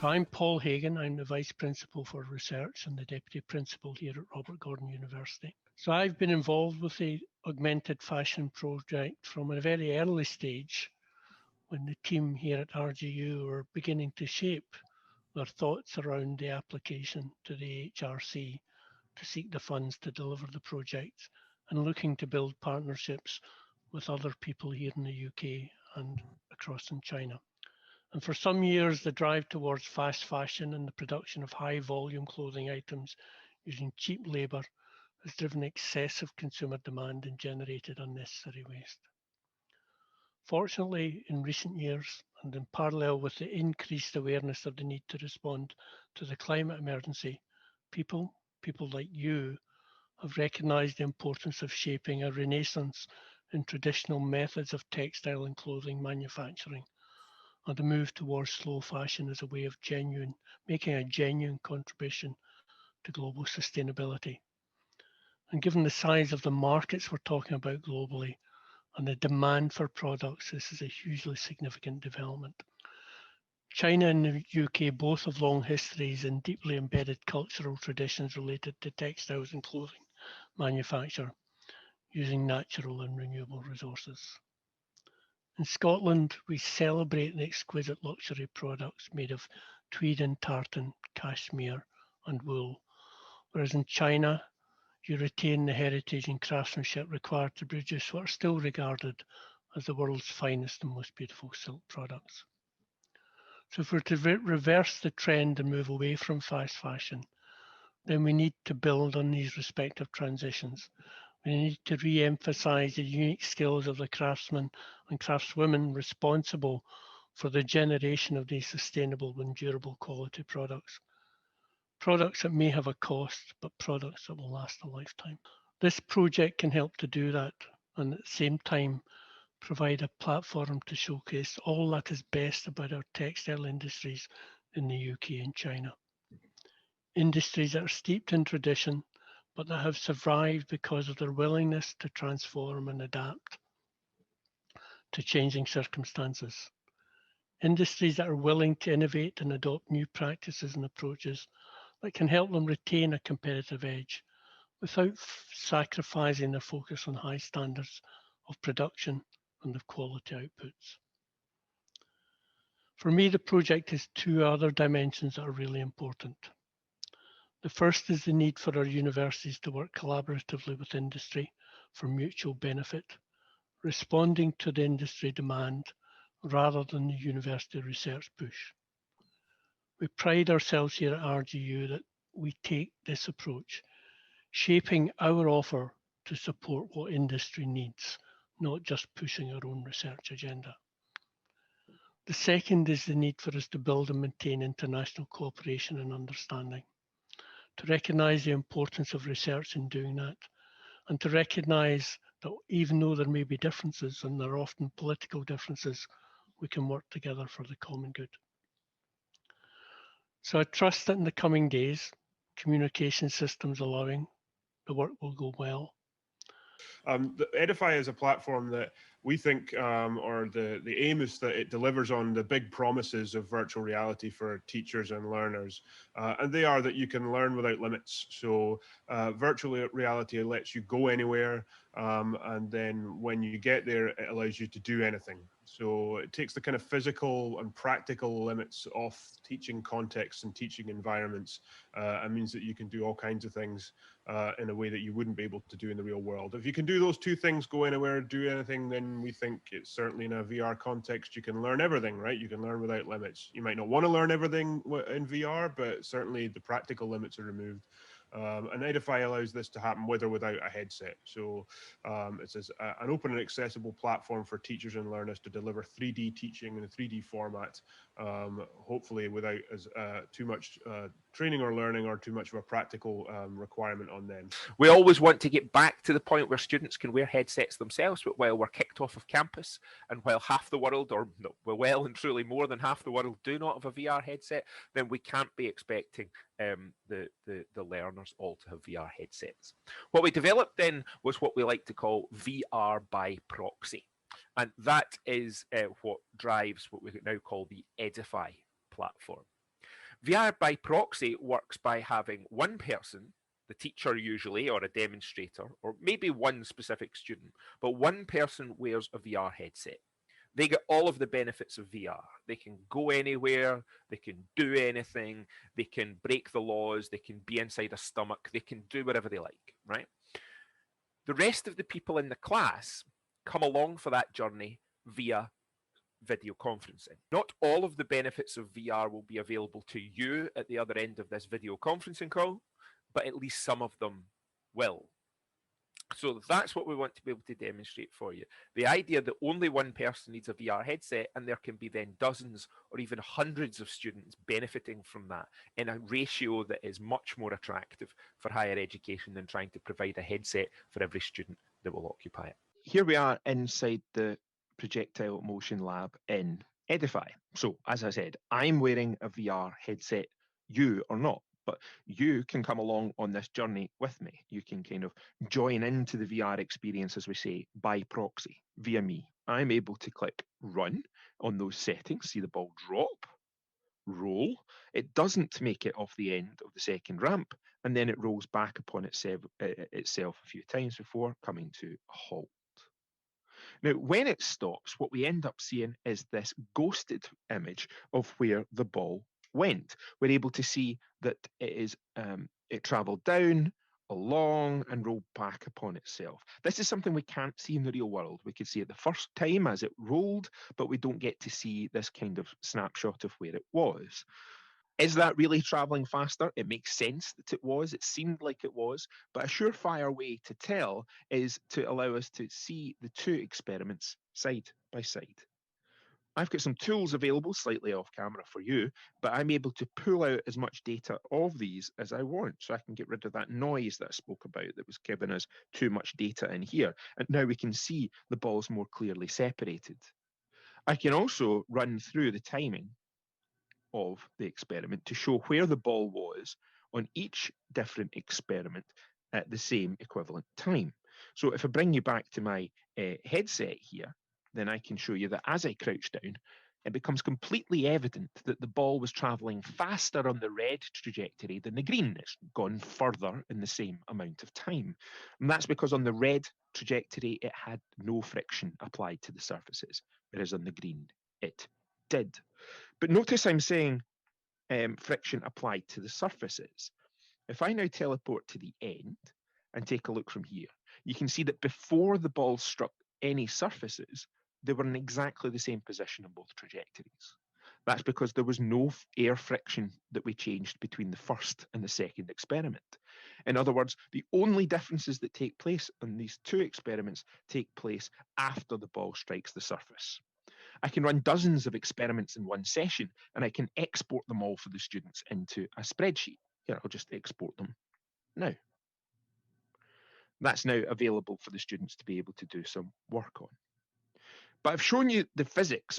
So I'm Paul Hagan. I'm the Vice Principal for Research and the Deputy Principal here at Robert Gordon University. So I've been involved with the Augmented Fashion project from a very early stage when the team here at RGU were beginning to shape their thoughts around the application to the HRC to seek the funds to deliver the project and looking to build partnerships with other people here in the UK and across in China. And for some years, the drive towards fast fashion and the production of high volume clothing items using cheap labour has driven excessive consumer demand and generated unnecessary waste. Fortunately, in recent years, and in parallel with the increased awareness of the need to respond to the climate emergency, people like you have recognised the importance of shaping a renaissance in traditional methods of textile and clothing manufacturing, and a move towards slow fashion as a way of making a genuine contribution to global sustainability. And given the size of the markets we're talking about globally and the demand for products, this is a hugely significant development. China and the UK both have long histories and deeply embedded cultural traditions related to textiles and clothing manufacture using natural and renewable resources. In Scotland, we celebrate the exquisite luxury products made of tweed and tartan, cashmere and wool, whereas in China, you retain the heritage and craftsmanship required to produce what are still regarded as the world's finest and most beautiful silk products. So if we're to reverse the trend and move away from fast fashion, then we need to build on these respective transitions. We need to re-emphasize the unique skills of the craftsmen and craftswomen responsible for the generation of these sustainable and durable quality products. Products that may have a cost, but products that will last a lifetime. This project can help to do that, and at the same time provide a platform to showcase all that is best about our textile industries in the UK and China. Industries that are steeped in tradition, but that have survived because of their willingness to transform and adapt to changing circumstances. Industries that are willing to innovate and adopt new practices and approaches that can help them retain a competitive edge without sacrificing their focus on high standards of production and of quality outputs. For me, the project has two other dimensions that are really important. The first is the need for our universities to work collaboratively with industry for mutual benefit, responding to the industry demand rather than the university research push. We pride ourselves here at RGU that we take this approach, shaping our offer to support what industry needs, not just pushing our own research agenda. The second is the need for us to build and maintain international cooperation and understanding, to recognise the importance of research in doing that, and to recognise that even though there may be differences, and there are often political differences, we can work together for the common good. So I trust that in the coming days, communication systems allowing, the work will go well. The Edify is a platform that we think, or the aim is that it delivers on the big promises of virtual reality for teachers and learners. And they are that you can learn without limits. So virtual reality lets you go anywhere. And then when you get there, it allows you to do anything. So it takes the kind of physical and practical limits off teaching contexts and teaching environments, and means that you can do all kinds of things in a way that you wouldn't be able to do in the real world. If you can do those two things, go anywhere, do anything, then we think it's certainly in a VR context, you can learn everything, right? You can learn without limits. You might not want to learn everything in VR, but certainly the practical limits are removed. And Edify allows this to happen with or without a headset. So it's an open and accessible platform for teachers and learners to deliver 3D teaching in a 3D format, hopefully without too much training or learning or too much of a practical requirement on them. We always want to get back to the point where students can wear headsets themselves, but while we're kicked off of campus and while half the world, or no, well and truly more than half the world, do not have a VR headset, then we can't be expecting the learners all to have VR headsets. What we developed then was what we like to call VR by proxy. And that is what drives what we now call the Edify platform. VR by proxy works by having one person, the teacher usually, or a demonstrator, or maybe one specific student, but one person wears a VR headset. They get all of the benefits of VR. They can go anywhere, they can do anything, they can break the laws, they can be inside a stomach, they can do whatever they like, right? The rest of the people in the class come along for that journey via video conferencing. Not all of the benefits of VR will be available to you at the other end of this video conferencing call, but at least some of them will. So that's what we want to be able to demonstrate for you. The idea that only one person needs a VR headset and there can be then dozens or even hundreds of students benefiting from that in a ratio that is much more attractive for higher education than trying to provide a headset for every student that will occupy it. Here we are inside the projectile motion lab in Edify. So as I said, I'm wearing a VR headset, you are not. But you can come along on this journey with me. You can kind of join into the VR experience, as we say, by proxy via me. I'm able to click run on those settings, see the ball drop, roll. It doesn't make it off the end of the second ramp, and then it rolls back upon itself a few times before coming to a halt. Now, when it stops, what we end up seeing is this ghosted image of where the ball went. We're able to see that it traveled down, along, and rolled back upon itself. This is something we can't see in the real world. We could see it the first time as it rolled, but we don't get to see this kind of snapshot of where it was. Is that really traveling faster? It makes sense that it was. It seemed like it was. But a surefire way to tell is to allow us to see the two experiments side by side. I've got some tools available slightly off camera for you, but I'm able to pull out as much data of these as I want. So I can get rid of that noise that I spoke about that was giving us too much data in here. And now we can see the balls more clearly separated. I can also run through the timing of the experiment to show where the ball was on each different experiment at the same equivalent time. So if I bring you back to my headset here, then I can show you that as I crouch down, it becomes completely evident that the ball was traveling faster on the red trajectory than the green. It's gone further in the same amount of time. And that's because on the red trajectory, it had no friction applied to the surfaces, whereas on the green, it did. But notice I'm saying friction applied to the surfaces. If I now teleport to the end and take a look from here, you can see that before the ball struck any surfaces, they were in exactly the same position on both trajectories. That's because there was no air friction that we changed between the first and the second experiment. In other words, the only differences that take place on these two experiments take place after the ball strikes the surface. I can run dozens of experiments in one session, and I can export them all for the students into a spreadsheet. Here, I'll just export them now. That's now available for the students to be able to do some work on. But I've shown you the physics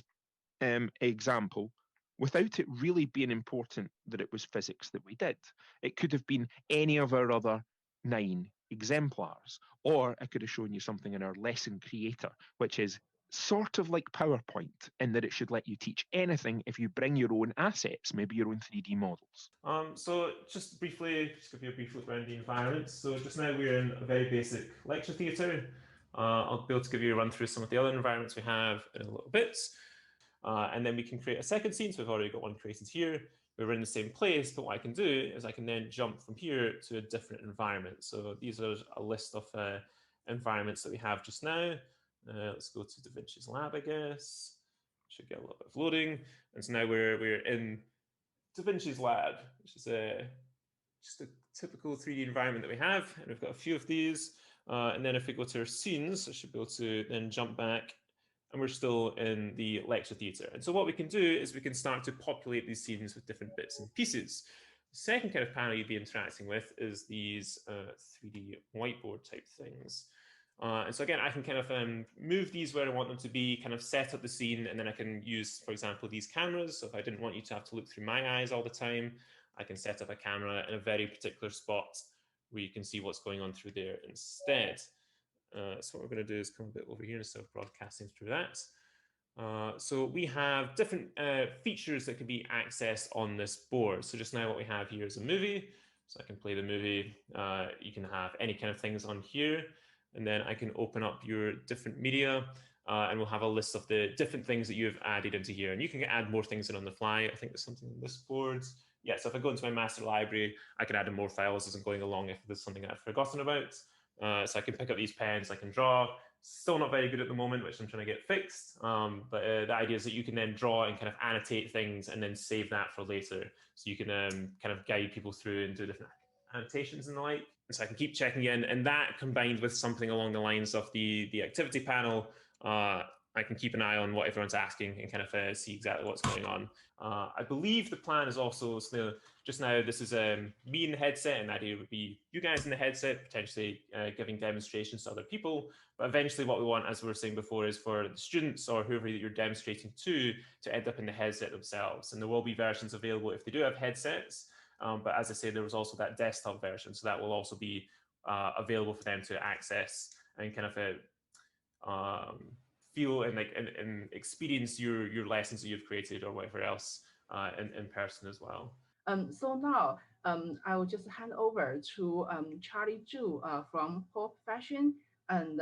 example without it really being important that it was physics that we did. It could have been any of our other 9 exemplars, or I could have shown you something in our lesson creator, which is sort of like PowerPoint in that it should let you teach anything if you bring your own assets, maybe your own 3D models. So just briefly, just give you a brief look around the environment. So just now we're in a very basic lecture theatre. I'll be able to give you a run through some of the other environments we have in a little bit. And then we can create a second scene. So we've already got one created here. We're in the same place, but what I can do is I can then jump from here to a different environment. So these are a list of environments that we have just now. Let's go to Da Vinci's lab, I guess. Should get a little bit of loading. And so now we're in Da Vinci's lab, which is just a typical 3D environment that we have. And we've got a few of these. And then if we go to our scenes, I should be able to then jump back, and we're still in the lecture theatre. And so what we can do is we can start to populate these scenes with different bits and pieces. The second kind of panel you'd be interacting with is these 3D whiteboard type things. And so again, I can kind of move these where I want them to be, kind of set up the scene, and then I can use, for example, these cameras. So if I didn't want you to have to look through my eyes all the time, I can set up a camera in a very particular spot where you can see what's going on through there instead. So what we're going to do is come a bit over here instead of broadcasting through that. So we have different features that can be accessed on this board. So just now what we have here is a movie. So I can play the movie. You can have any kind of things on here. And then I can open up your different media and we'll have a list of the different things that you've added into here. And you can add more things in on the fly. I think there's something on this board. Yeah, so if I go into my master library, I can add in more files as I'm going along if there's something I've forgotten about. So I can pick up these pens, I can draw. Still not very good at the moment, which I'm trying to get fixed. But the idea is that you can then draw and kind of annotate things and then save that for later. So you can kind of guide people through and do different annotations and the like. And so I can keep checking in, and that combined with something along the lines of the activity panel, I can keep an eye on what everyone's asking and kind of see exactly what's going on. I believe the plan is also, so just now this is me in the headset, and the idea would be you guys in the headset, potentially giving demonstrations to other people. But eventually what we want, as we were saying before, is for the students or whoever you're demonstrating to end up in the headset themselves. And there will be versions available if they do have headsets. But as I say, there was also that desktop version. So that will also be available for them to access and kind of feel and experience your lessons that you've created or whatever else in person as well. So now I will just hand over to Charlie Zhu from Pop Fashion, and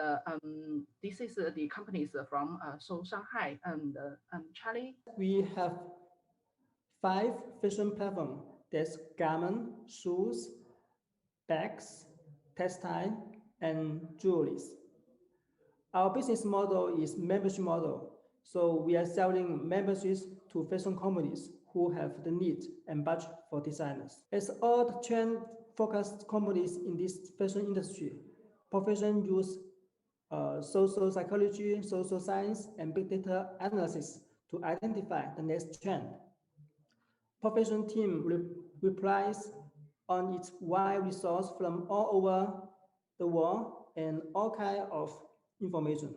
this is the companies from Seoul, Shanghai, and Charlie. We have 5 fashion platforms. That's garment, shoes, bags, textile, and jewelries. Our business model is membership model. So we are selling memberships to fashion companies who have the need and budget for designers. As all the trend-focused companies in this fashion industry, profession use social psychology, social science, and big data analysis to identify the next trend. Profession team replies on its wide resource from all over the world and all kinds of information.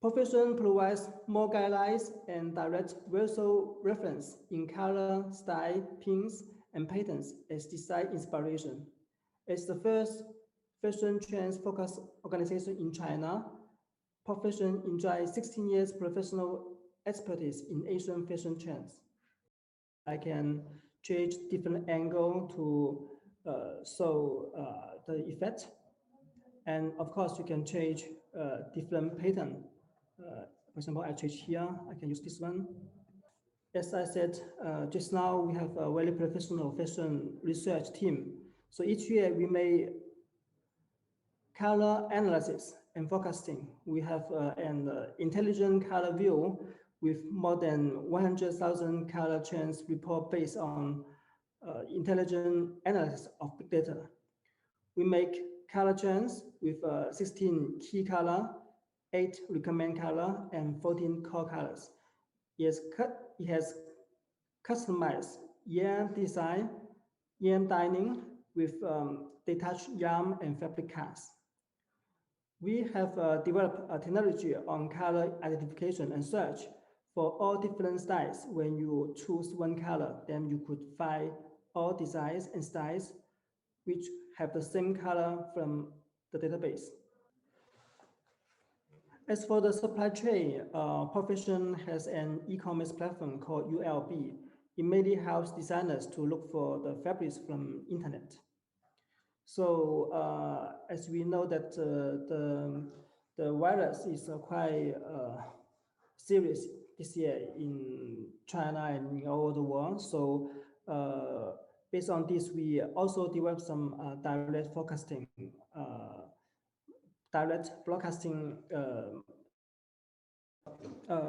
Profession provides more guidelines and direct visual reference in color, style, pins, and patterns as design inspiration. As the first fashion trends focused organization in China, Profession enjoys 16 years professional expertise in Asian fashion trends. I can change different angle to show the effect. And of course, you can change different pattern. For example, I change here, I can use this one. As I said, just now we have a very professional fashion research team. So each year we make color analysis and forecasting. We have an intelligent color view with more than 100,000 color trends report based on intelligent analysis of big data. We make color trends with 16 key color, 8 recommend color, and 14 core colors. It has customized yarn design, yarn dyeing with detached yarn and fabric cast. We have developed a technology on color identification and search for all different styles. When you choose one color, then you could find all designs and styles which have the same color from the database. As for the supply chain, Profession has an e-commerce platform called ULB. It mainly helps designers to look for the fabrics from internet. So as we know that the virus is quite serious this year in China and in all over the world. So based on this, we also developed some direct forecasting, direct broadcasting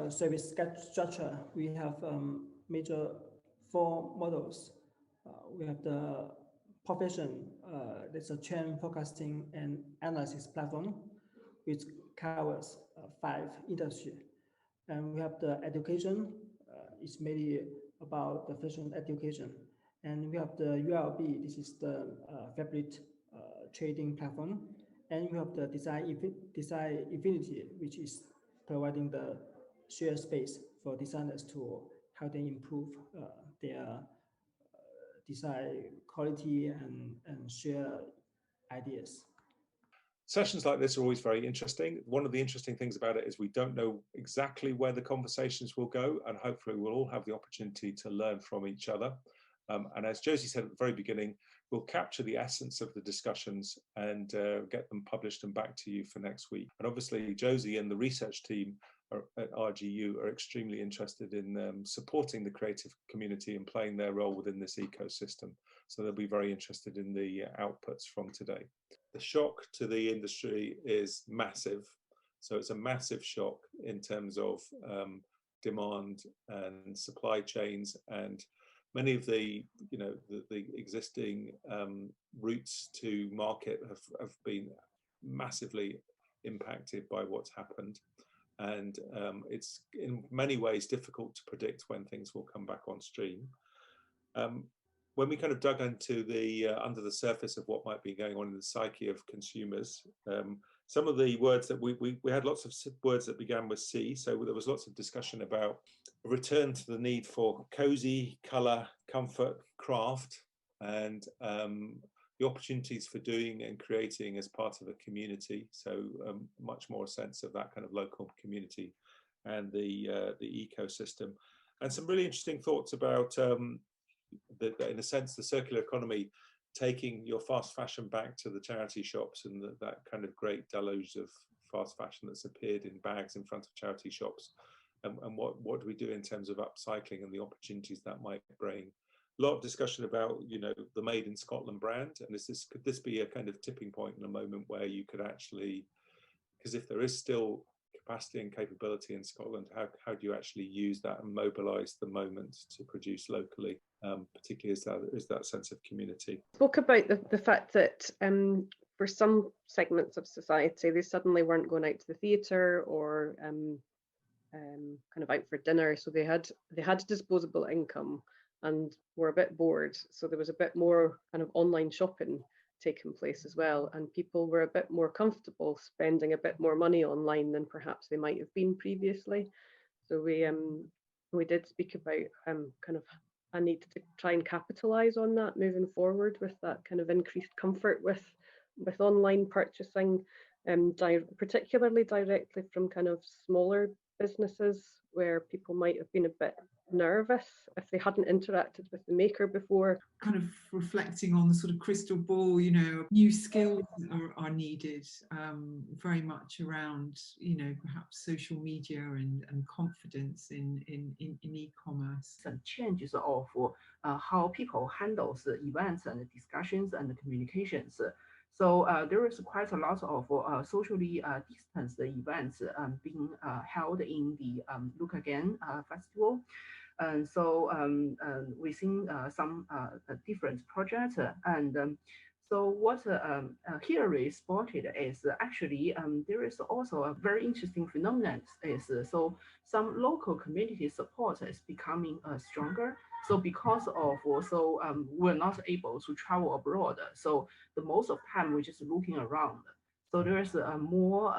service structure. We have major 4 models. We have the Profession, that's a trend forecasting and analysis platform, which covers 5 industries. And we have the education, it's mainly about the fashion education. And we have the ULB, this is the fabric trading platform. And we have the Design Infinity, which is providing the shared space for designers to help them improve their design quality and share ideas. Sessions like this are always very interesting. One of the interesting things about it is we don't know exactly where the conversations will go, and hopefully we'll all have the opportunity to learn from each other. And as Josie said at the very beginning, we'll capture the essence of the discussions and get them published and back to you for next week. And obviously Josie and the research team at RGU are extremely interested in supporting the creative community and playing their role within this ecosystem. So they'll be very interested in the outputs from today. The shock to the industry is massive. So it's a massive shock in terms of demand and supply chains, and many of the existing routes to market have been massively impacted by what's happened. And it's in many ways difficult to predict when things will come back on stream. When we kind of dug into the under the surface of what might be going on in the psyche of consumers, some of the words that we had lots of words that began with C. So there was lots of discussion about a return to the need for cozy, color, comfort, craft, and the opportunities for doing and creating as part of a community. So much more a sense of that kind of local community and the ecosystem. And some really interesting thoughts about in a sense, the circular economy, taking your fast fashion back to the charity shops, and that kind of great deluge of fast fashion that's appeared in bags in front of charity shops, and what do we do in terms of upcycling and the opportunities that might bring. A lot of discussion about, you know, the Made in Scotland brand, and could this be a kind of tipping point in a moment where you could actually, because if there is still capacity and capability in Scotland, how do you actually use that and mobilise the moment to produce locally, particularly as that sense of community? Spoke about the fact that for some segments of society, they suddenly weren't going out to the theatre or kind of out for dinner, so they had disposable income and were a bit bored. So there was a bit more kind of online shopping taking place as well, and people were a bit more comfortable spending a bit more money online than perhaps they might have been previously. So we did speak about kind of a need to try and capitalize on that moving forward, with that kind of increased comfort with online purchasing, particularly directly from kind of smaller businesses where people might have been a bit nervous if they hadn't interacted with the maker before. Kind of reflecting on the sort of crystal ball, you know, new skills are needed, very much around, you know, perhaps social media and confidence in e-commerce. Some changes of how people handle the events and the discussions and the communications. So there is quite a lot of socially distanced events being held in the Look Again festival. And so we've seen some different projects. And so what Hilary spotted is actually there is also a very interesting phenomenon is so some local community support is becoming stronger. So because of we're not able to travel abroad, so the most of the time we're just looking around. So there's more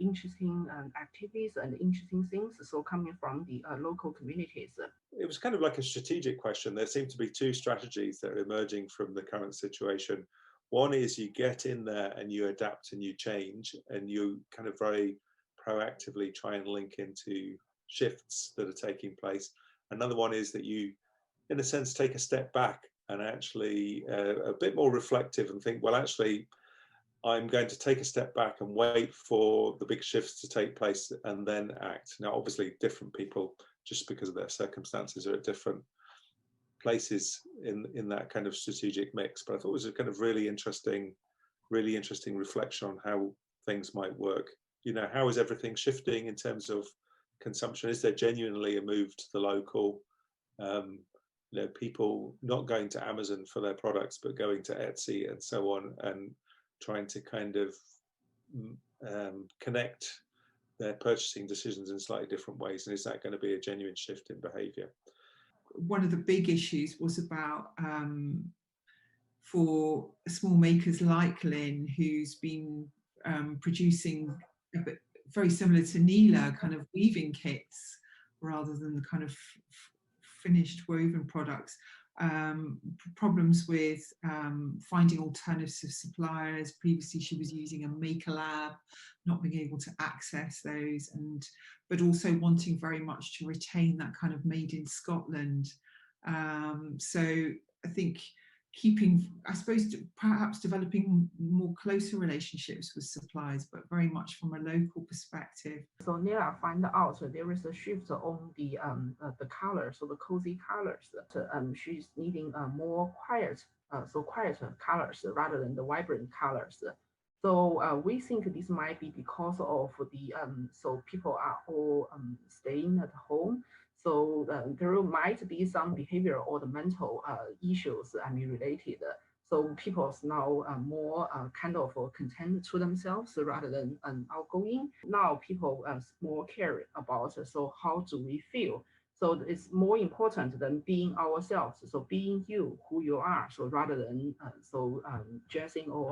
interesting activities and interesting things so coming from the local communities. It was kind of like a strategic question. There seem to be two strategies that are emerging from the current situation. One is you get in there and you adapt and you change, and you kind of very proactively try and link into shifts that are taking place. Another one is that you, in a sense, take a step back and actually a bit more reflective and think, well, actually, I'm going to take a step back and wait for the big shifts to take place and then act. Now, obviously, different people, just because of their circumstances, are at different places in that kind of strategic mix. But I thought it was a kind of really interesting reflection on how things might work. You know, how is everything shifting in terms of consumption? Is there genuinely a move to the local? You know, people not going to Amazon for their products, but going to Etsy and so on, and trying to kind of connect their purchasing decisions in slightly different ways. And is that going to be a genuine shift in behavior? One of the big issues was about for small makers like Lynn, who's been producing a bit very similar to Neela, kind of weaving kits rather than the kind of finished woven products, problems with finding alternative suppliers. Previously she was using a maker lab, not being able to access those, but also wanting very much to retain that kind of made in Scotland. So I think I suppose perhaps developing more closer relationships with suppliers, but very much from a local perspective. So Nela find out there is a shift on the colors, so the cozy colors. She's needing more quiet, quieter colors rather than the vibrant colors. So we think this might be because of the so people are all staying at home. So there might be some behavioral or the mental issues, related. So people now more kind of content to themselves rather than outgoing. Now people more care about so how do we feel. So it's more important than being ourselves. So being you, who you are. So rather than dressing or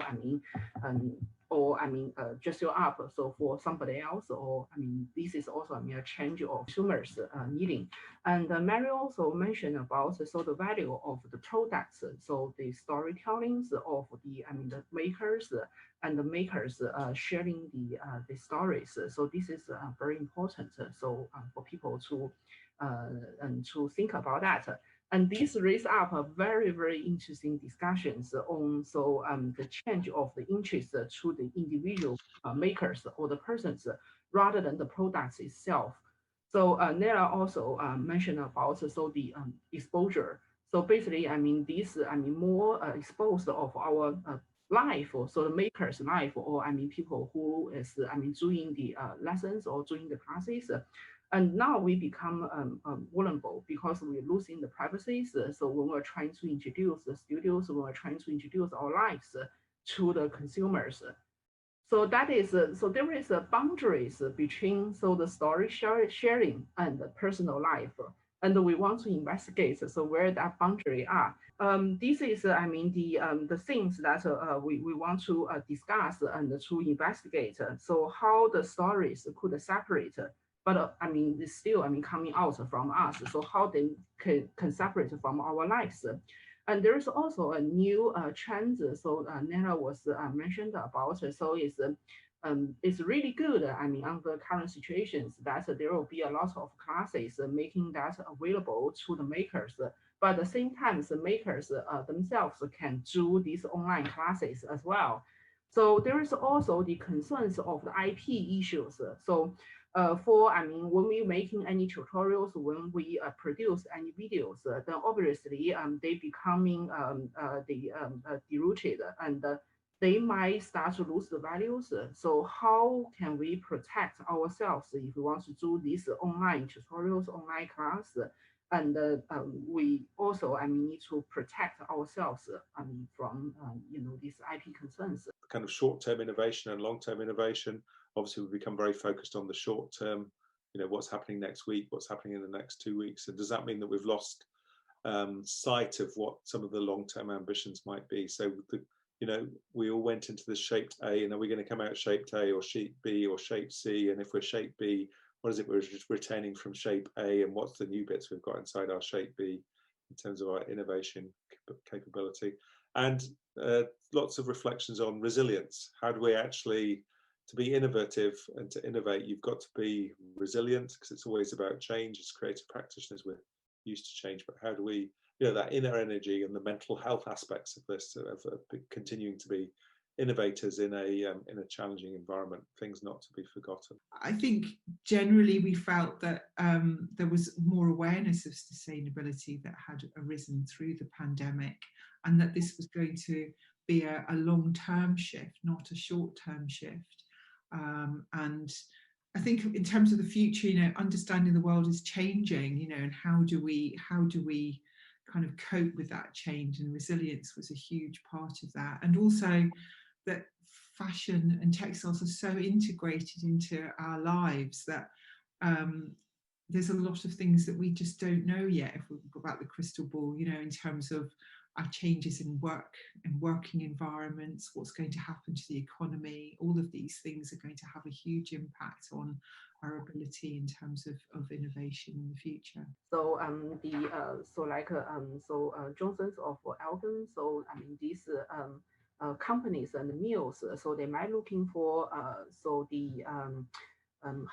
dress you up so for somebody else, or this is also a change of consumers needing. And Mary also mentioned about so the value of the products, so the storytellings of the makers and the makers sharing the stories. So this is very important. So for people to think about that. And this raised up a very, very interesting discussions on the change of the interest to the individual makers or the persons rather than the products itself. So Nela also mentioned about so the exposure. So basically, this more exposed of our life, or so the maker's life, or people who is doing the lessons or doing the classes. And now we become vulnerable because we're losing the privacy. So when we're trying to introduce the studios, when we're trying to introduce our lives to the consumers. So that is, so there is a boundaries between so the story sharing and the personal life. And we want to investigate so where that boundary are. This is, the things that we want to discuss and to investigate. So how the stories could separate, but it's still coming out from us. So how they can separate from our lives. And there is also a new trend. So Nela was mentioned about. So it's really good. Under current situations, that there will be a lot of classes making that available to the makers. But at the same time, the makers themselves can do these online classes as well. So there is also the concerns of the IP issues. So when we're making any tutorials, when we produce any videos, then obviously they becoming diluted, and they might start to lose the values. So how can we protect ourselves if we want to do these online tutorials, online class? And we also need to protect ourselves from these IP concerns. Kind of short-term innovation and long-term innovation. Obviously, we become very focused on the short term. What's happening next week, what's happening in the next 2 weeks. And does that mean that we've lost sight of what some of the long-term ambitions might be? So we all went into this shaped A, and are we going to come out shaped A or shape B or shape C? And if we're shape B, what is it we're retaining from shape A, and what's the new bits we've got inside our shape B in terms of our innovation capability? And lots of reflections on resilience. How do we actually, to be innovative and to innovate, you've got to be resilient, because it's always about change. As creative practitioners, we're used to change, but how do we, that inner energy and the mental health aspects of this, of continuing to be innovators in a challenging environment, things not to be forgotten. I think generally we felt that there was more awareness of sustainability that had arisen through the pandemic, and that this was going to be a long-term shift, not a short-term shift. And I think in terms of the future, understanding the world is changing, and how do we kind of cope with that change, and resilience was a huge part of that. And also that fashion and textiles are so integrated into our lives that there's a lot of things that we just don't know yet, if we go about the crystal ball, in terms of our changes in work and working environments, what's going to happen to the economy. All of these things are going to have a huge impact on our ability in terms of innovation in the future. So Johnson's of Elgin. So I mean these companies and mills. So they might looking for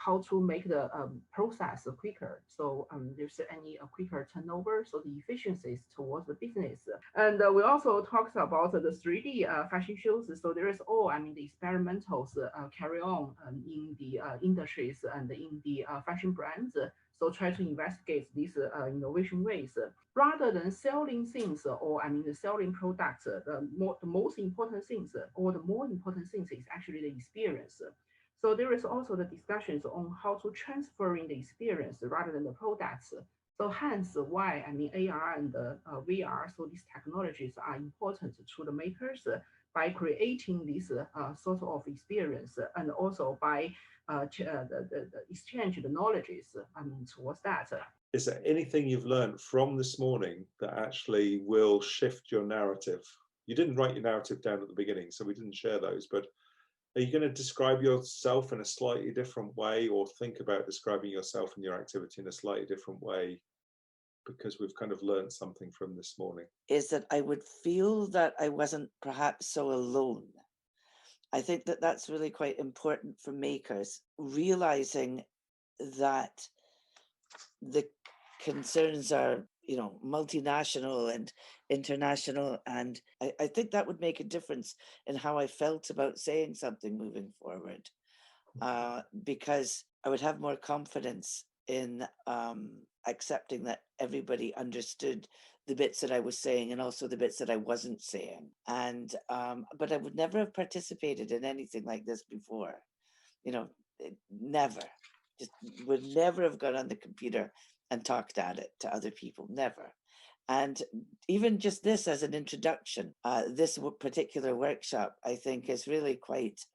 how to make the process quicker. So there's any quicker turnover, so the efficiencies towards the business. And we also talked about the 3D fashion shows. So there is all, I mean, the experimentals carry on in the industries and in the fashion brands. So try to investigate these innovation ways rather than selling things or I mean the selling products. The most important things or the more important things is actually the experience. So there is also the discussions on how to transferring the experience rather than the products. So hence why I mean AR and VR. So these technologies are important to the makers by creating this sort of experience and also by the exchange the knowledges towards that. Is there anything you've learned from this morning that actually will shift your narrative? You didn't write your narrative down at the beginning, so we didn't share those, but are you going to describe yourself in a slightly different way or think about describing yourself and your activity in a slightly different way because we've kind of learned something from this morning? Is that I would feel that I wasn't perhaps so alone. I think that that's really quite important for makers, realizing that the concerns are, you know, multinational and international, and I think that would make a difference in how I felt about saying something moving forward, because I would have more confidence in accepting that everybody understood the bits that I was saying and also the bits that I wasn't saying. And but I would never have participated in anything like this before, you know, never. Just would never have gone on the computer and talked at it to other people, never. And even just this as an introduction, this particular workshop, I think is really quite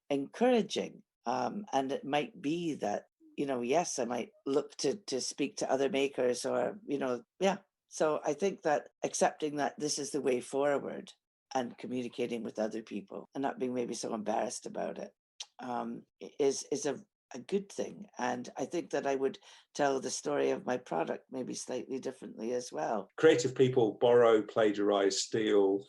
encouraging. And it might be that, you know, yes, I might look to speak to other makers or, you know, yeah. So I think that accepting that this is the way forward and communicating with other people and not being maybe so embarrassed about it is a good thing. And I think that I would tell the story of my product maybe slightly differently as well. Creative people borrow, plagiarize, steal,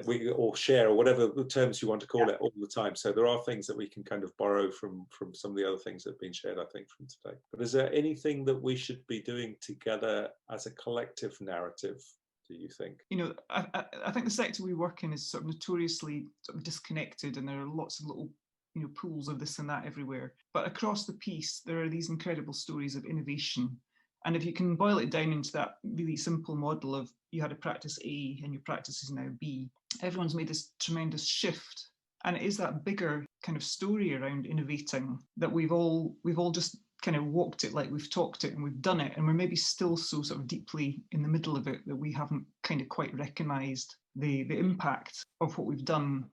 we or share, or whatever terms you want to call it, all the time. So there are things that we can kind of borrow from some of the other things that have been shared, I think, from today. But is there anything that we should be doing together as a collective narrative, do you think? You know, I think the sector we work in is sort of notoriously sort of disconnected, and there are lots of little, you know, pools of this and that everywhere. But across the piece, there are these incredible stories of innovation. And if you can boil it down into that really simple model of you had a practice A and your practice is now B, everyone's made this tremendous shift. And it is that bigger kind of story around innovating that we've all just kind of walked it like we've talked it and we've done it. And we're maybe still so sort of deeply in the middle of it that we haven't kind of quite recognized the impact of what we've done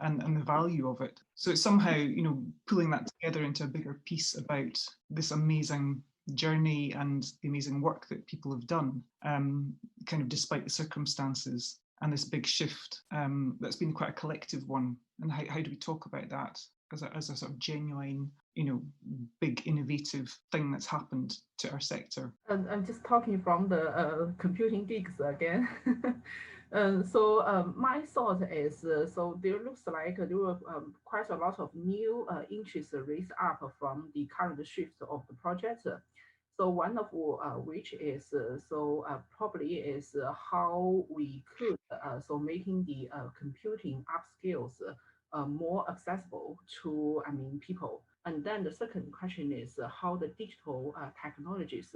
and the value of it. So it's somehow, you know, pulling that together into a bigger piece about this amazing journey and the amazing work that people have done, kind of despite the circumstances, and this big shift that's been quite a collective one. And how do we talk about that as a sort of genuine, you know, big innovative thing that's happened to our sector? And I'm just talking from the computing geeks again. My thought is, so there looks like there were quite a lot of new interest raised up from the current shift of the project. So one of which is probably is how we could so making the computing upskills more accessible to people. And then the second question is how the digital technologies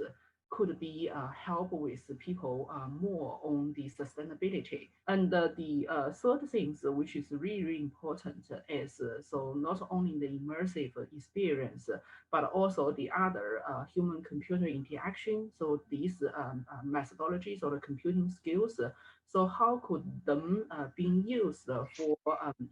could be help with people more on the sustainability. And the third things which is really, really important is so not only the immersive experience, but also the other human-computer interaction. So these methodologies or the computing skills, so how could them being used for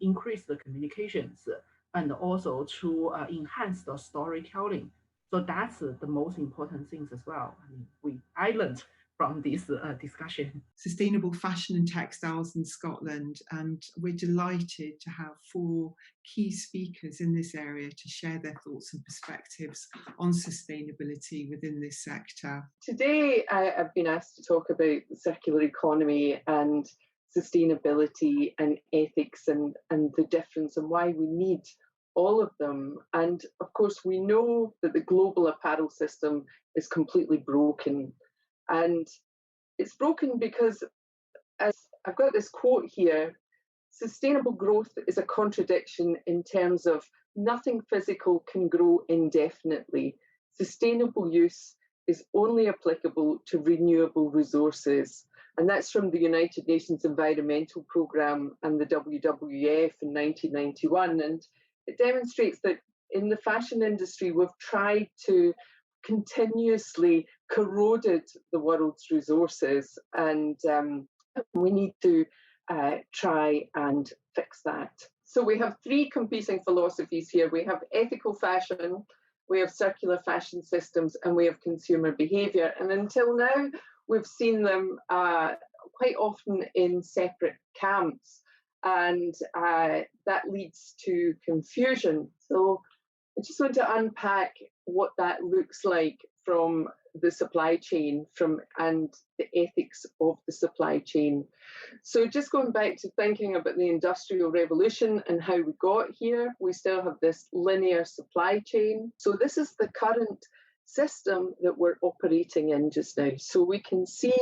increase the communications and also to enhance the storytelling? So that's the most important things as well. I mean, I learned from this discussion. Sustainable fashion and textiles in Scotland, and we're delighted to have 4 key speakers in this area to share their thoughts and perspectives on sustainability within this sector. Today I've been asked to talk about the circular economy and sustainability and ethics and the difference and why we need all of them. And of course we know that the global apparel system is completely broken. And it's broken because, as I've got this quote here, sustainable growth is a contradiction in terms of nothing physical can grow indefinitely. Sustainable use is only applicable to renewable resources. And that's from the United Nations Environmental Programme and the WWF in 1991. And it demonstrates that in the fashion industry, we've tried to continuously corroded the world's resources, and we need to try and fix that. So we have 3 competing philosophies here. We have ethical fashion, we have circular fashion systems, and we have consumer behaviour. And until now, we've seen them quite often in separate camps, and that leads to confusion. So I just want to unpack what that looks like from the supply chain and the ethics of the supply chain. So just going back to thinking about the Industrial Revolution and how we got here, we still have this linear supply chain. So this is the current system that we're operating in just now. So we can see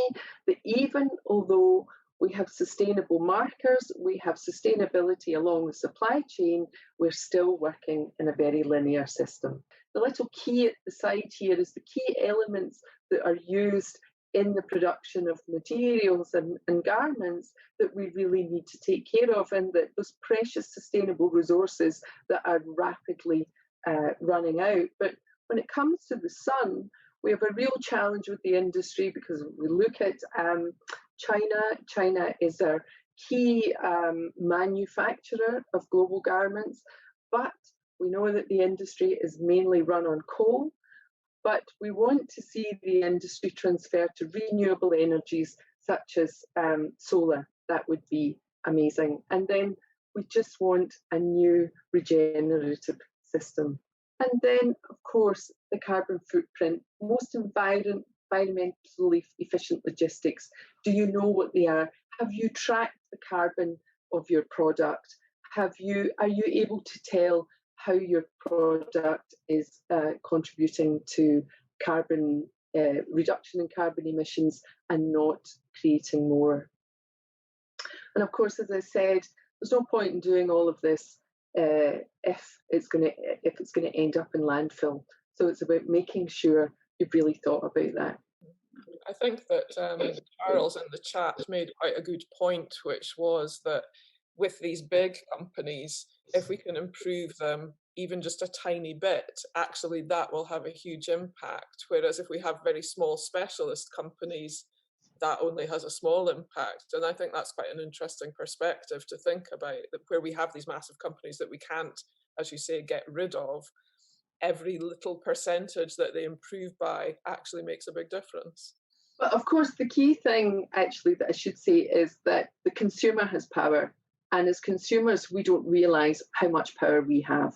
that even although we have sustainable markers, we have sustainability along the supply chain, we're still working in a very linear system. The little key at the side here is the key elements that are used in the production of materials and garments that we really need to take care of, and that those precious sustainable resources that are rapidly running out. But when it comes to the sun, we have a real challenge with the industry because we look at China. China is our key manufacturer of global garments, but we know that the industry is mainly run on coal. But we want to see the industry transfer to renewable energies such as solar. That would be amazing. And then we just want a new regenerative system. And then, of course, the carbon footprint, most environmentally efficient logistics. Do you know what they are? Have you tracked the carbon of your product? Are you able to tell how your product is contributing to carbon reduction in carbon emissions and not creating more? And of course, as I said, there's no point in doing all of this if it's going to end up in landfill. So it's about making sure you've really thought about that. I think that Charles in the chat made quite a good point, which was that with these big companies, if we can improve them even just a tiny bit, actually that will have a huge impact. Whereas if we have very small specialist companies, that only has a small impact. And I think that's quite an interesting perspective to think about, that where we have these massive companies that we can't, as you say, get rid of, every little percentage that they improve by actually makes a big difference. But of course, the key thing actually that I should say is that the consumer has power. And as consumers, we don't realise how much power we have.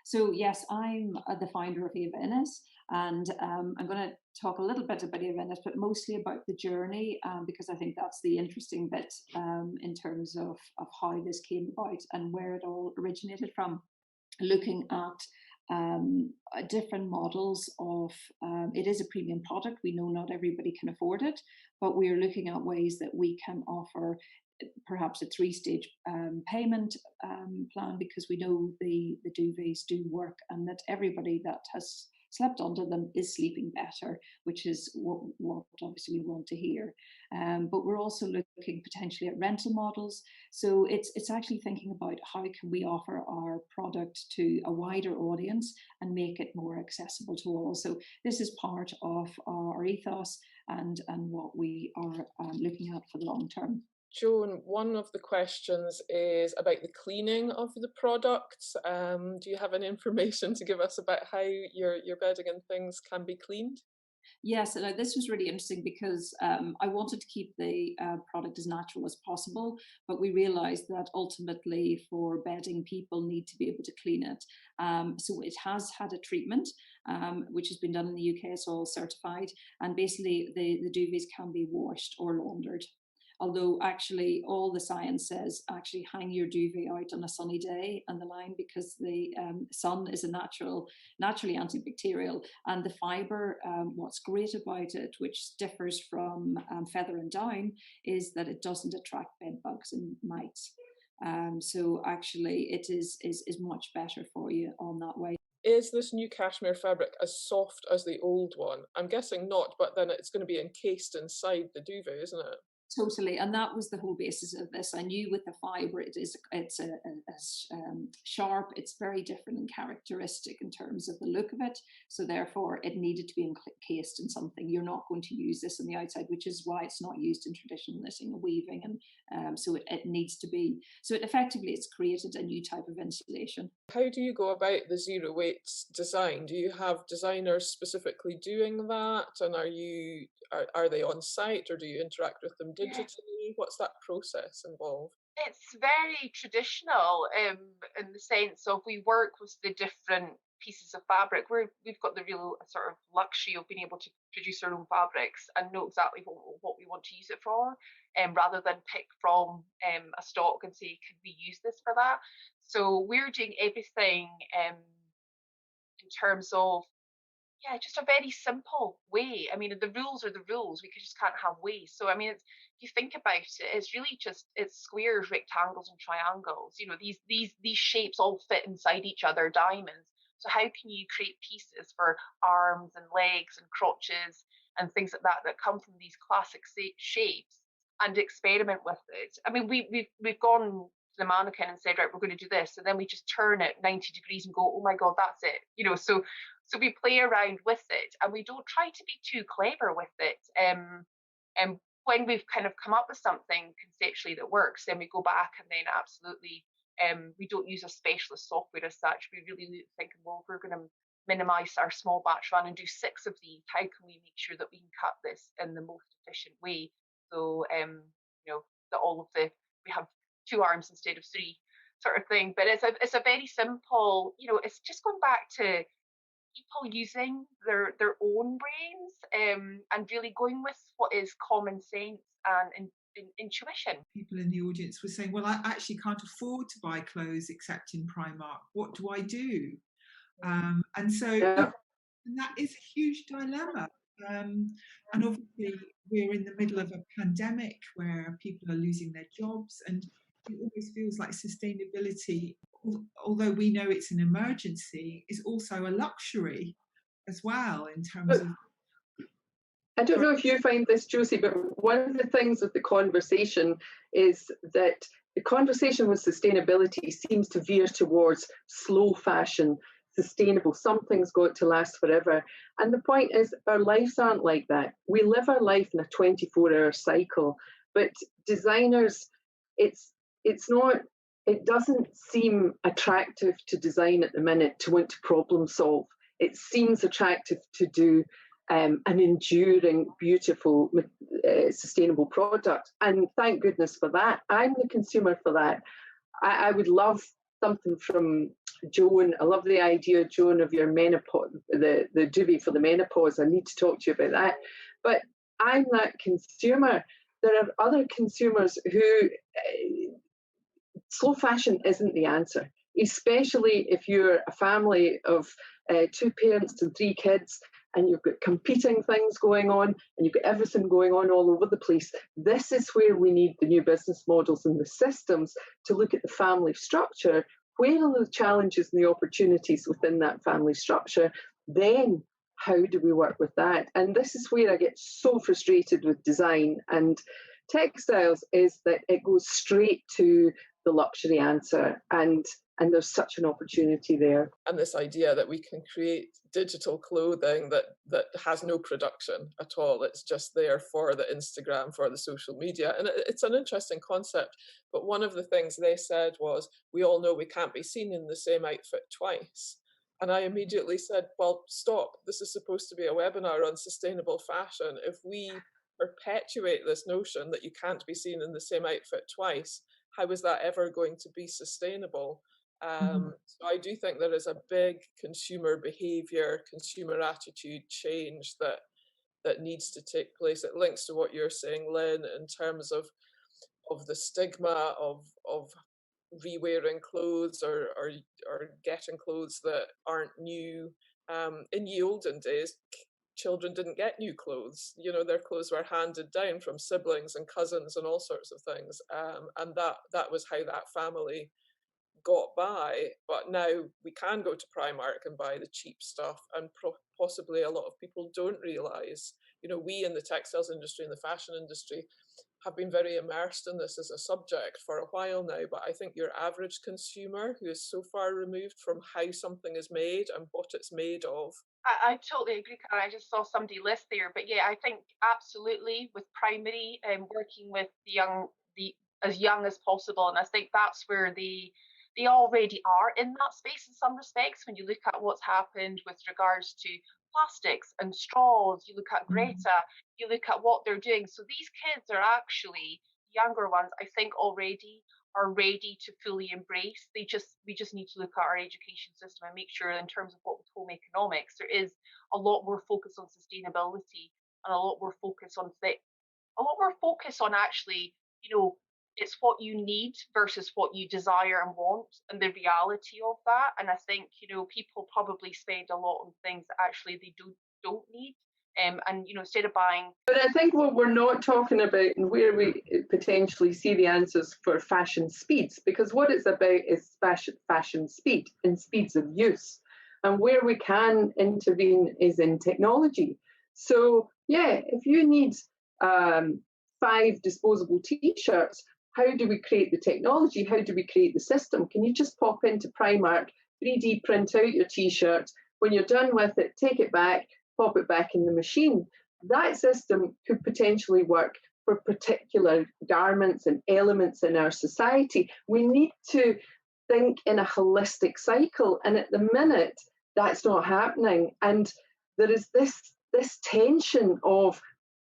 So yes, I'm the founder of Avenus, and I'm going to talk a little bit about Avenus, but mostly about the journey, because I think that's the interesting bit in terms of how this came about and where it all originated from. Looking at different models of, it is a premium product. We know not everybody can afford it, but we are looking at ways that we can offer perhaps a 3-stage payment plan, because we know the duvets do work and that everybody that has slept under them is sleeping better, which is what obviously we want to hear. But we're also looking potentially at rental models. So it's actually thinking about how can we offer our product to a wider audience and make it more accessible to all. So this is part of our ethos and what we are looking at for the long term. Joan, one of the questions is about the cleaning of the products. Do you have any information to give us about how your bedding and things can be cleaned? Yes, and this was really interesting because I wanted to keep the product as natural as possible, but we realized that ultimately for bedding, people need to be able to clean it. So it has had a treatment, which has been done in the UK, it's all certified, and basically the duvets can be washed or laundered. Although actually all the science says actually hang your duvet out on a sunny day and the line, because the sun is a naturally antibacterial, and the fibre, what's great about it, which differs from feather and down, is that it doesn't attract bed bugs and mites. So actually it is much better for you on that way. Is this new cashmere fabric as soft as the old one? I'm guessing not, but then it's going to be encased inside the duvet, isn't it? Totally, and that was the whole basis of this. I knew with the fibre, it's sharp. It's very different and characteristic in terms of the look of it. So therefore, it needed to be encased in something. You're not going to use this on the outside, which is why it's not used in traditional knitting and weaving. And so it needs to be. So it's created a new type of insulation. How do you go about the zero weights design? Do you have designers specifically doing that, and are they on site, or do you interact with them digitally? What's that process involved? It's very traditional in the sense of we work with the different pieces of fabric. We've got the real sort of luxury of being able to produce our own fabrics and know exactly what we want to use it for, rather than pick from a stock and say, could we use this for that? So we're doing everything in terms of, yeah, just a very simple way. I mean, the rules are the rules. We just can't have waste. So I mean, if you think about it, it's really just it's squares, rectangles, and triangles. You know, these shapes all fit inside each other, diamonds. So how can you create pieces for arms and legs and crotches and things like that come from these classic shapes and experiment with it? I mean, we've gone to the mannequin and said, right, we're going to do this, and then we just turn it 90 degrees and go, oh my god, that's it. You know, so we play around with it, and we don't try to be too clever with it. And when we've kind of come up with something conceptually that works, then we go back and then absolutely, we don't use a specialist software as such. We really think, well, if we're going to minimize our small batch run and do 6 of these, how can we make sure that we can cut this in the most efficient way? So, you know, that we have 2 arms instead of 3, sort of thing. But it's a very simple, you know, it's just going back to people using their own brains, and really going with what is common sense and intuition. People in the audience were saying, well, I actually can't afford to buy clothes except in Primark. What do I do? And so and that is a huge dilemma. And obviously we're in the middle of a pandemic where people are losing their jobs, and it always feels like sustainability, although we know it's an emergency, is also a luxury as well in terms of... I don't know if you find this, Josie, but one of the things with the conversation is that the conversation with sustainability seems to veer towards slow fashion, sustainable, something's got to last forever. And the point is, our lives aren't like that. We live our life in a 24-hour cycle, but designers, it doesn't seem attractive to design at the minute to want to problem solve. It seems attractive to do an enduring, beautiful, sustainable product. And thank goodness for that. I'm the consumer for that. I would love something from Joan. I love the idea, Joan, of your menopause, the duvet for the menopause. I need to talk to you about that. But I'm that consumer. There are other consumers who slow fashion isn't the answer, especially if you're a family of 2 parents and 3 kids, and you've got competing things going on, and you've got everything going on all over the place. This is where we need the new business models and the systems to look at the family structure. Where are the challenges and the opportunities within that family structure? Then how do we work with that? And this is where I get so frustrated with design and textiles, is that it goes straight to the luxury answer, and there's such an opportunity there. And this idea that we can create digital clothing that has no production at all. It's just there for the Instagram, for the social media. And it's an interesting concept. But one of the things they said was, we all know we can't be seen in the same outfit twice. And I immediately said, well, stop, this is supposed to be a webinar on sustainable fashion. If we perpetuate this notion that you can't be seen in the same outfit twice, how is that ever going to be sustainable? So I do think there is a big consumer behavior, consumer attitude change that needs to take place. It links to what you're saying, Lynn, in terms of the stigma of re-wearing clothes or getting clothes that aren't new. In the olden days, children didn't get new clothes. You know, their clothes were handed down from siblings and cousins and all sorts of things. And that was how that family got by. But now we can go to Primark and buy the cheap stuff, and possibly a lot of people don't realise. You know, we in the textiles industry and the fashion industry have been very immersed in this as a subject for a while now, but I think your average consumer, who is so far removed from how something is made and what it's made of. I totally agree, Karen. I just saw somebody list there, but yeah, I think absolutely with primary and working with the as young as possible, and I think that's where they already are in that space in some respects. When you look at what's happened with regards to plastics and straws, you look at Greta, you look at what they're doing. So these kids are actually, younger ones, I think already are ready to fully embrace. We just need to look at our education system and make sure, in terms of what with home economics, there is a lot more focus on sustainability and a lot more focus on actually, you know, it's what you need versus what you desire and want, and the reality of that. And I think, you know, people probably spend a lot on things that actually they don't need. And you know, instead of buying. But I think what we're not talking about, and where we potentially see the answers for fashion speeds, because what it's about is fashion speed and speeds of use. And where we can intervene is in technology. So yeah, if you need 5 disposable t-shirts, how do we create the technology? How do we create the system? Can you just pop into Primark, 3D print out your t-shirt? When you're done with it, take it back, pop it back in the machine. That system could potentially work for particular garments and elements in our society. We need to think in a holistic cycle, and at the minute, that's not happening. And there is this tension of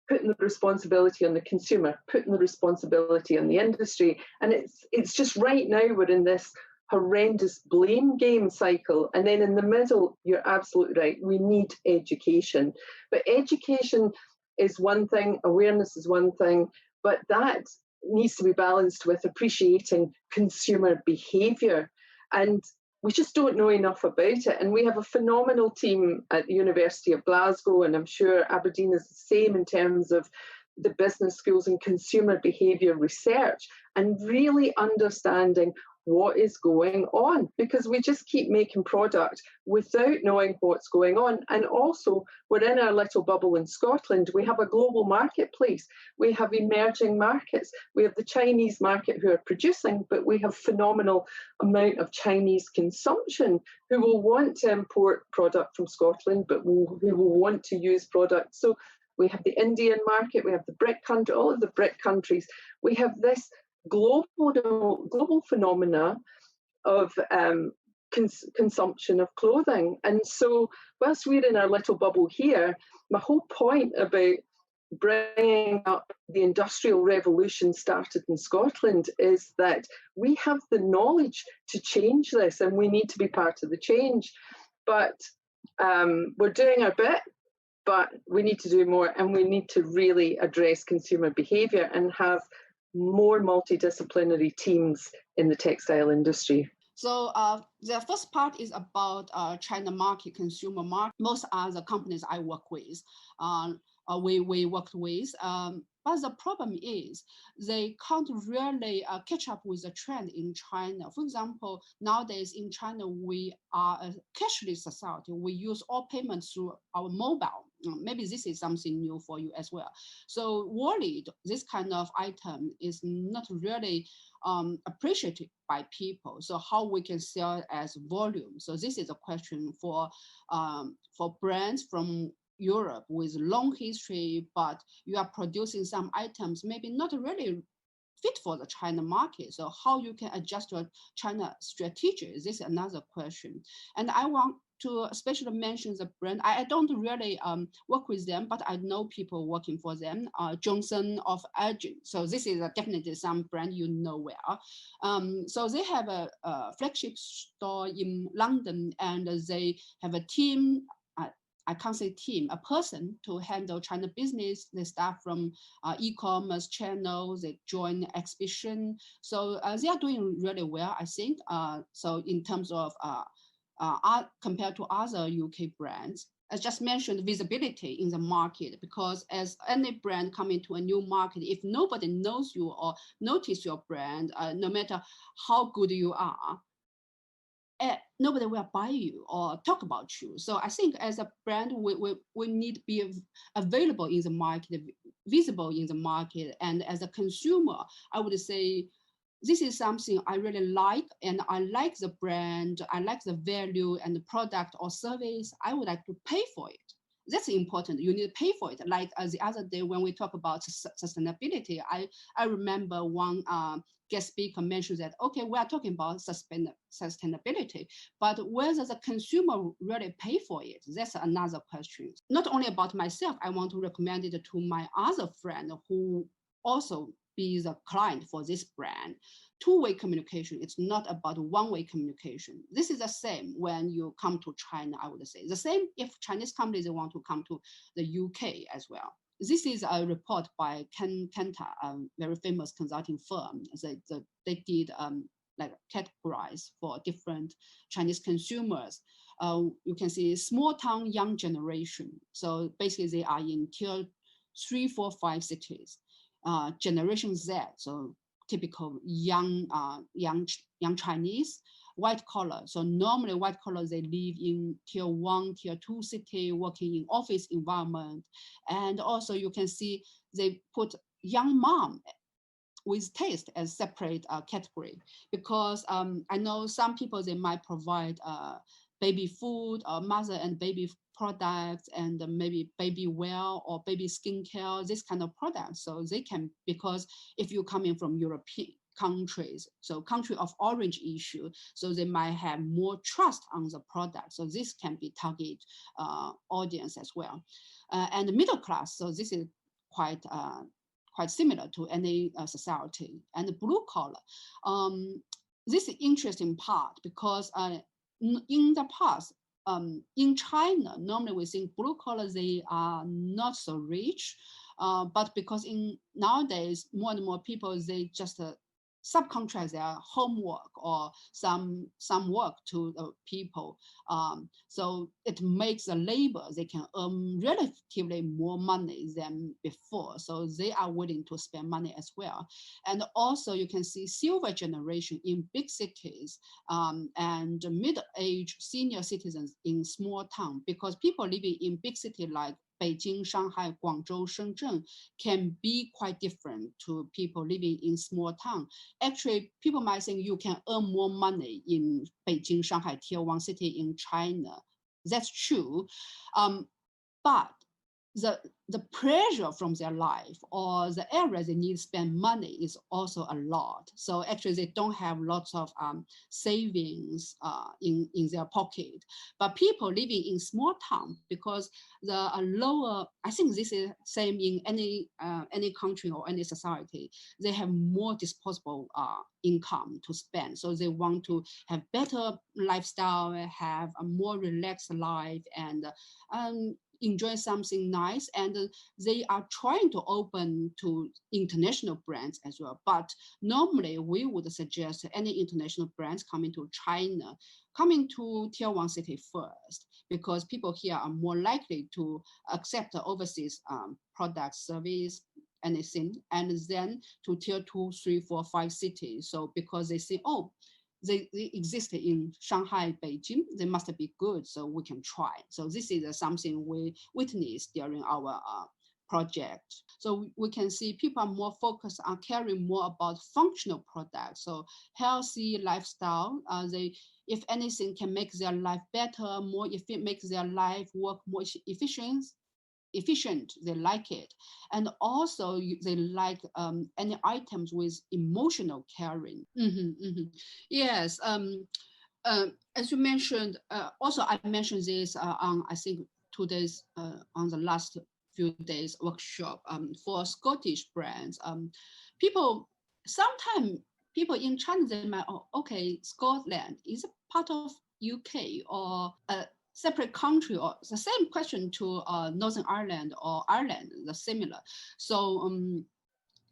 putting the responsibility on the consumer, putting the responsibility on the industry. And it's just right now we're in this horrendous blame game cycle. And then in the middle, you're absolutely right, we need education. But education is one thing, awareness is one thing, but that needs to be balanced with appreciating consumer behaviour. And we just don't know enough about it. And we have a phenomenal team at the University of Glasgow, and I'm sure Aberdeen is the same in terms of the business schools and consumer behaviour research, and really understanding what is going on, because we just keep making product without knowing what's going on. And also, we're in our little bubble in Scotland. We have a global marketplace. We have emerging markets. We have the Chinese market who are producing, but we have phenomenal amount of Chinese consumption who will want to import product from Scotland, but who will want to use product. So we have the Indian market, we have the BRIC country, all of the BRIC countries. We have this global phenomena of consumption of clothing. And so whilst we're in our little bubble here, my whole point about bringing up the Industrial Revolution started in Scotland is that we have the knowledge to change this, and we need to be part of the change. But we're doing our bit, but we need to do more, and we need to really address consumer behaviour and have more multidisciplinary teams in the textile industry. So the first part is about China market, consumer market. Most other companies I work with, we worked with. But the problem is they can't really catch up with the trend in China. For example, nowadays in China, we are a cashless society. We use all payments through our mobile. Maybe this is something new for you as well. So worried, this kind of item is not really appreciated by people. So how we can sell as volume? So this is a question for brands from Europe with long history, but you are producing some items maybe not really fit for the China market. So how you can adjust your China strategy? This is another question. And I want to especially mention the brand. I don't really work with them, but I know people working for them. Johnson of Agent. So this is definitely some brand you know well. So they have a flagship store in London, and they have a team. I can't say team, a person to handle China business. They start from e-commerce channels, they join exhibition. So they are doing really well, I think. So in terms of compared to other UK brands, as just mentioned, visibility in the market, because as any brand coming to a new market, if nobody knows you or notice your brand, no matter how good you are, nobody will buy you or talk about you. So I think as a brand, we need to be available in the market, visible in the market. And as a consumer, I would say this is something I really like, and I like the brand, I like the value and the product or service. I would like to pay for it. That's important. You need to pay for it. Like the other day when we talk about sustainability, I remember one guest speaker mentioned that, okay, we are talking about sustainability, but whether the consumer really pay for it, that's another question. Not only about myself, I want to recommend it to my other friend who also be the client for this brand. Two-way communication, it's not about one-way communication. This is the same when you come to China, I would say. The same if Chinese companies want to come to the UK as well. This is a report by Kenta, a very famous consulting firm. They did like categorize for different Chinese consumers. You can see small town young generation. So basically they are in tier 3, 4, 5 cities. Generation Z, so typical young Chinese, white collar. So normally white collar, they live in tier 1, tier 2 city, working in office environment. And also you can see they put young mom with taste as separate category, because I know some people, they might provide baby food or mother and baby products and maybe baby wear or baby skincare, this kind of products. So they can, because if you're coming from European countries, so country of orange issue, so they might have more trust on the product. So this can be target audience as well. And the middle class, so this is quite similar to any society. And the blue collar, this is interesting part, because in the past, in China, normally we think blue collar, they are not so rich, but because nowadays more and more people, they just subcontract their homework or some work to people. So it makes the labor, they can earn relatively more money than before. So they are willing to spend money as well. And also you can see silver generation in big cities and middle-aged senior citizens in small town, because people living in big city like Beijing, Shanghai, Guangzhou, Shenzhen can be quite different to people living in small town. Actually, people might think you can earn more money in Beijing, Shanghai, tier 1 city in China. That's true. But the pressure from their life or the area they need to spend money is also a lot. So actually they don't have lots of savings in their pocket. But people living in small town, because the lower, I think this is same in any country or any society, they have more disposable income to spend. So they want to have better lifestyle, have a more relaxed life, and enjoy something nice, and they are trying to open to international brands as well. But normally we would suggest any international brands coming to China, coming to tier 1 city first, because people here are more likely to accept the overseas product, service, anything, and then to tier 2, 3, 4, 5 cities. So because they say, oh, they exist in Shanghai, Beijing, they must be good, so we can try. So this is something we witnessed during our project. So we can see people are more focused on caring more about functional products. So healthy lifestyle, they, if anything, can make their life better, more make their life work more efficient, they like it. And also they like any items with emotional caring. Yes, As you mentioned, also I mentioned this on, I think, 2 days on the last few days workshop for Scottish brands. Sometimes people in China, they might, oh, okay, Scotland is a part of UK or a separate country, or the same question to Northern Ireland or Ireland, the similar. So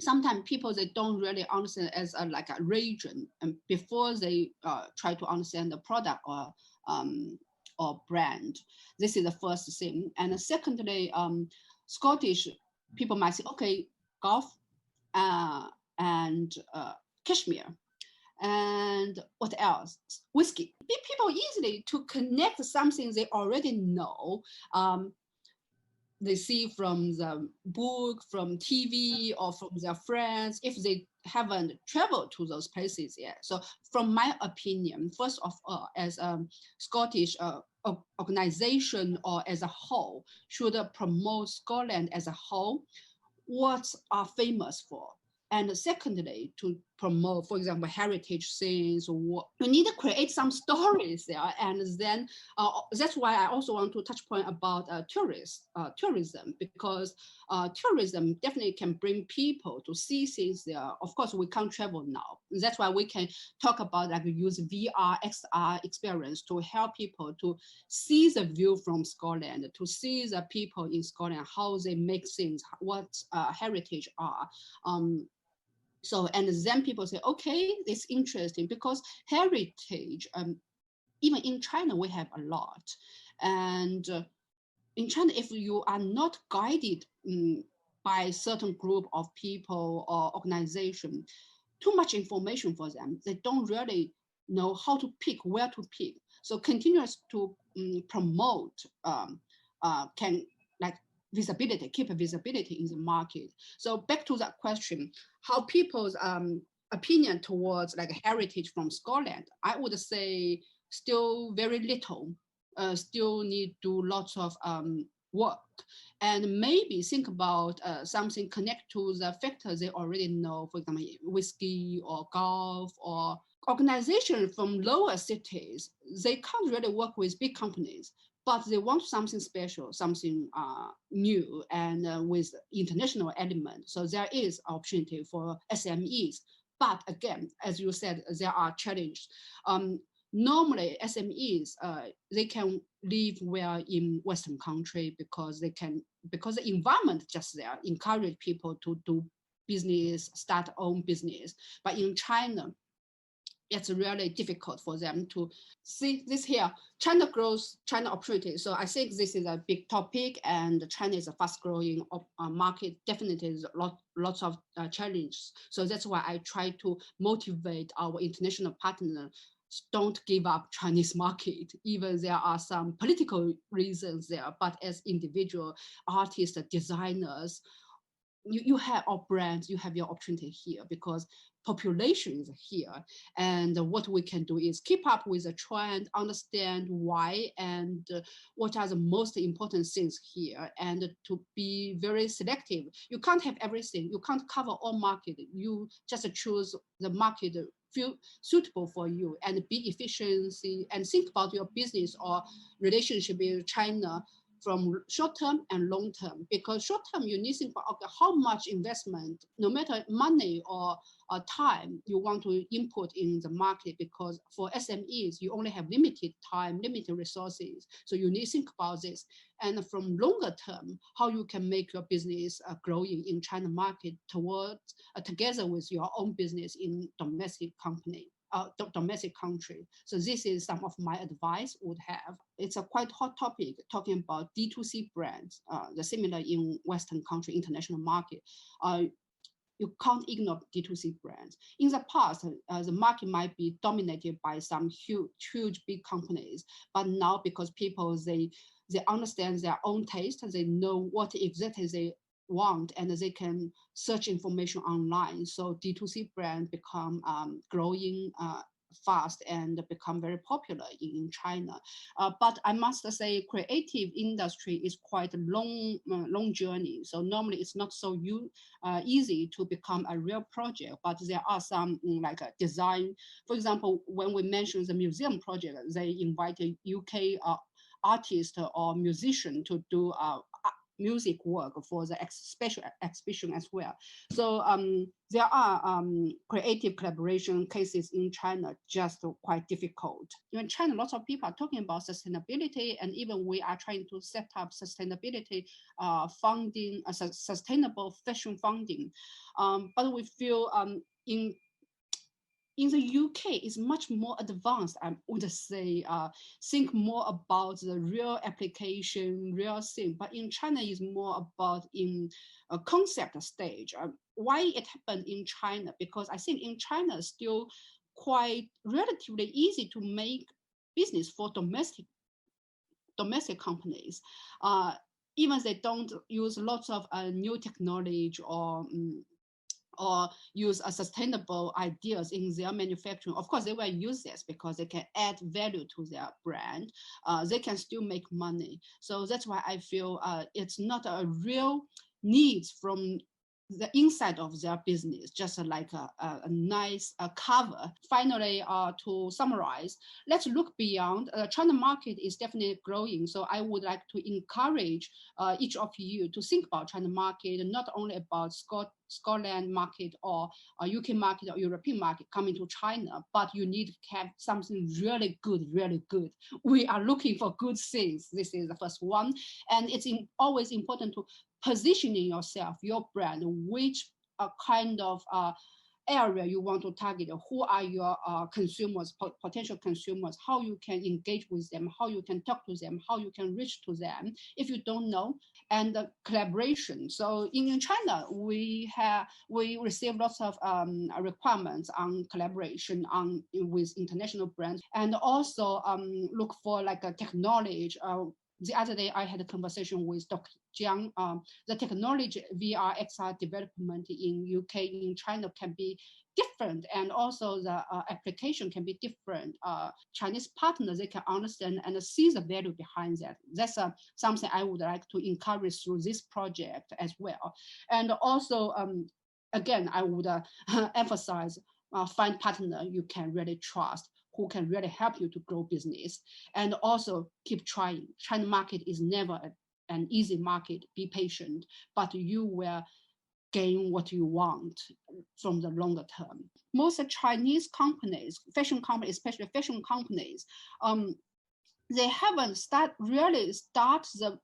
sometimes people, they don't really understand as like a region, and before they try to understand the product or brand. This is the first thing. And secondly, Scottish people might say, okay, golf and cashmere. And what else? Whiskey. People easily to connect something they already know. They see from the book, from TV, or from their friends, if they haven't traveled to those places yet. So from my opinion, first of all, as a Scottish organization or as a whole, should promote Scotland as a whole, what are famous for. And secondly, to promote, for example, heritage things, you need to create some stories there. And then that's why I also want to touch point about tourism, because tourism definitely can bring people to see things there. Of course, we can't travel now. That's why we can talk about like use VR, XR experience to help people to see the view from Scotland, to see the people in Scotland, how they make things, what heritage are. So, and then people say, okay, it's interesting because heritage, even in China, we have a lot. And in China, if you are not guided by a certain group of people or organization, too much information for them, they don't really know how to pick, where to pick. So continuous to promote can like visibility, keep a visibility in the market. So back to that question, how people's opinion towards like heritage from Scotland, I would say still very little, still need to do lots of work, and maybe think about something connect to the factors they already know, for example, whiskey or golf or organizations from lower cities. They can't really work with big companies, but they want something special, something new, and with international element. So there is opportunity for SMEs. But again, as you said, there are challenges. Normally, SMEs, they can live well in Western country because the environment just there encourage people to do business, start own business. But in China, it's really difficult for them to see this here. China growth, China opportunity. So I think this is a big topic, and China is a fast growing market. Definitely lots of challenges. So that's why I try to motivate our international partners. Don't give up Chinese market, even there are some political reasons there, but as individual artists, designers, you have our brands, you have your opportunity here because population is here. And what we can do is keep up with the trend, understand why and what are the most important things here, and to be very selective. You can't have everything. You can't cover all market. You just choose the market feel suitable for you and be efficiency and think about your business or relationship with China from short term and long term. Because short term, you need to think about, okay, how much investment, no matter money or time, you want to input in the market. Because for SMEs, you only have limited time, limited resources. So you need to think about this. And from longer term, how you can make your business growing in China market towards together with your own business in domestic company. Domestic country. So this is some of my advice would have. It's a quite hot topic talking about D2C brands, the similar in Western country, international market. You can't ignore D2C brands. In the past, the market might be dominated by some huge big companies, but now because people, they understand their own taste, they know what exactly they want, and they can search information online. So D2C brand become growing fast and become very popular in China. But I must say, creative industry is quite a long journey. So normally it's not so easy to become a real project, but there are some like a design. For example, when we mentioned the museum project, they invited UK artist or musician to do music work for the special exhibition as well. So there are creative collaboration cases in China just quite difficult. In China, lots of people are talking about sustainability, and even we are trying to set up sustainability funding, sustainable fashion funding. But we feel in the UK is much more advanced, I would say, think more about the real application, real thing. But in China is more about in a concept stage. Why it happened in China? Because I think in China it's still quite relatively easy to make business for domestic companies. Even they don't use lots of new technology or use sustainable ideas in their manufacturing. Of course, they will use this because they can add value to their brand. They can still make money. So that's why I feel it's not a real need from the inside of their business, just like a nice cover. Finally, to summarize, let's look beyond. China market is definitely growing. So I would like to encourage each of you to think about China market, not only about Scotland market or UK market or European market coming to China, but you need to have something really good, really good. We are looking for good things. This is the first one. And it's always important to positioning yourself, your brand, which kind of area you want to target, who are your consumers, potential consumers, how you can engage with them, how you can talk to them, how you can reach to them if you don't know, and the collaboration. So in China, we receive lots of requirements on collaboration with international brands, and also look for like a technology. The other day, I had a conversation with Dr. Jiang. The technology VR XR development in UK, in China can be different, and also the application can be different. Chinese partners, they can understand and see the value behind that. That's something I would like to encourage through this project as well. And also, again, I would emphasize, find partner you can really trust, who can really help you to grow business, and also keep trying. China market is never an easy market. Be patient, but you will gain what you want from the longer term. Most Chinese companies, fashion companies, especially fashion companies, they haven't really start the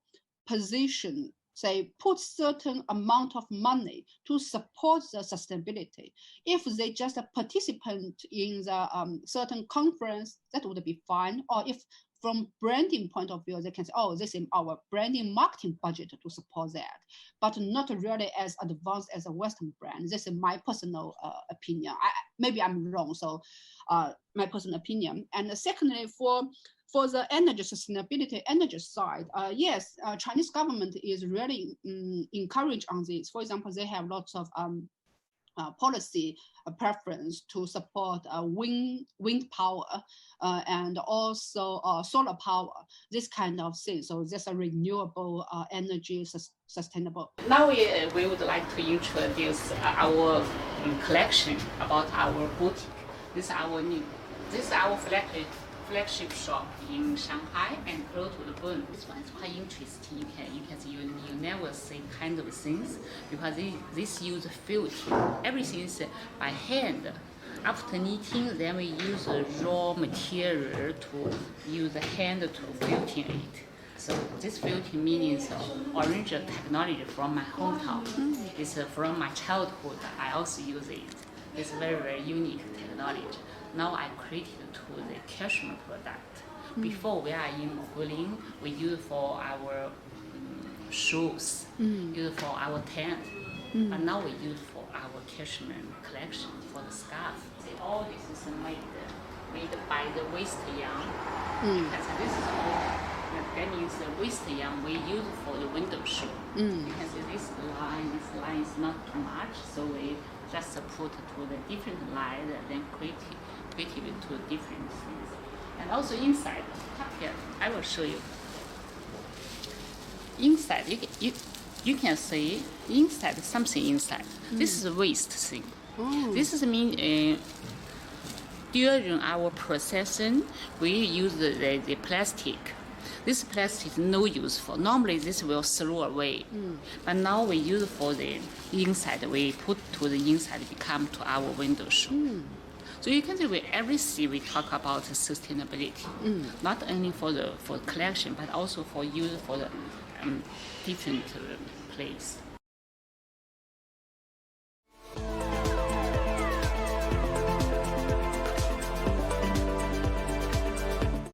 position, say, put certain amount of money to support the sustainability. If they just a participant in the certain conference, that would be fine. Or if from branding point of view, they can say, oh, this is our branding marketing budget to support that, but not really as advanced as a Western brand. This is my personal opinion. Maybe I'm wrong, so my personal opinion. And secondly, for the energy sustainability, energy side, yes, Chinese government is really encouraged on this. For example, they have lots of policy preference to support wind power and also solar power, this kind of thing. So there's a renewable energy sustainable. Now we would like to introduce our collection about our boutique. This is our flagship shop in Shanghai and close to the Bund. This one is quite interesting. You can see you never see kind of things because this use filtering. Everything is by hand. After knitting, then we use raw material to use the hand to filter it. So this filtering means orange technology from my hometown. It's from my childhood. I also use it. It's very, very unique technology. Now I created to the cashmere product. Before we are in Guilin, we use for our shoes, use for our tent, but now we use for our cashmere collection for the scarf. All this is made by the waste yarn. Because this is all, that means the waste yarn we use for the window shoe. You can see this line is not too much, so we just put to the different line, then create integrated into different things. And also inside, here, I will show you. Inside, you can see inside something inside. This is a waste thing. This is mean during our processing, we use the plastic. This plastic is no useful. Normally this will throw away. But now we use for the inside, we put to the inside, become to our window shoe. So you can see with everything we talk about sustainability, not only for the collection, but also for use for the different place.